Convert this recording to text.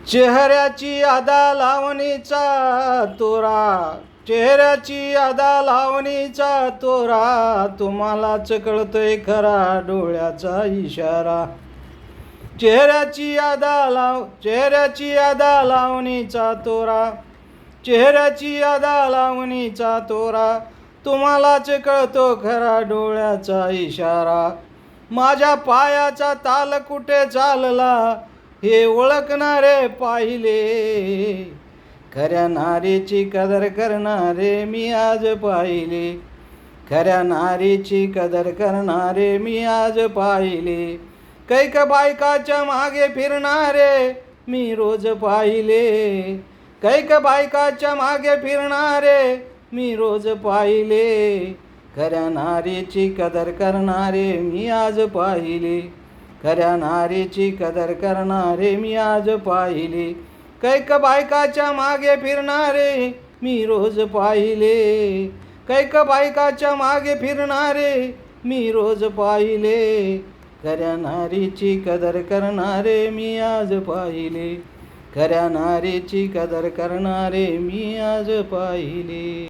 चेहऱ्याची अदा लावणीचा तोरा, चेहऱ्याची अदा लावणीचा तोरा, तुम्हालाच कळतोय खरा डोळ्याचा इशारा. चेहऱ्याची अदा लावणीचा तोरा, चेहऱ्याची अदा लावणीचा तोरा, तुम्हालाच कळतो खरा डोळ्याचा इशारा. माझ्या पायाचा ताल कुठे चालला हे ओळखणारे पाहिले, खऱ्या नारीची कदर करणारे मी आज पाहिले, खऱ्या नारीची कदर करणारे मी आज पाहिले. कैक बायकाच्या मागे फिरणारे मी रोज पाहिले, कैक बायकाच्या मागे फिरणारे मी रोज पाहिले, खऱ्या नारीची कदर करणारे मी आज पाहिले, खऱ्या नारीची कदर करणारे मी आज पाहिले. कैक बायकाच्या मागे फिरणारे मी रोज पाहिले, कैक बायकाच्या मागे फिरणारे मी रोज पाहिले, खऱ्या नारीची कदर करणारे मी आज पाहिले, खऱ्या नारीची कदर करणारे मी आज पाहिले.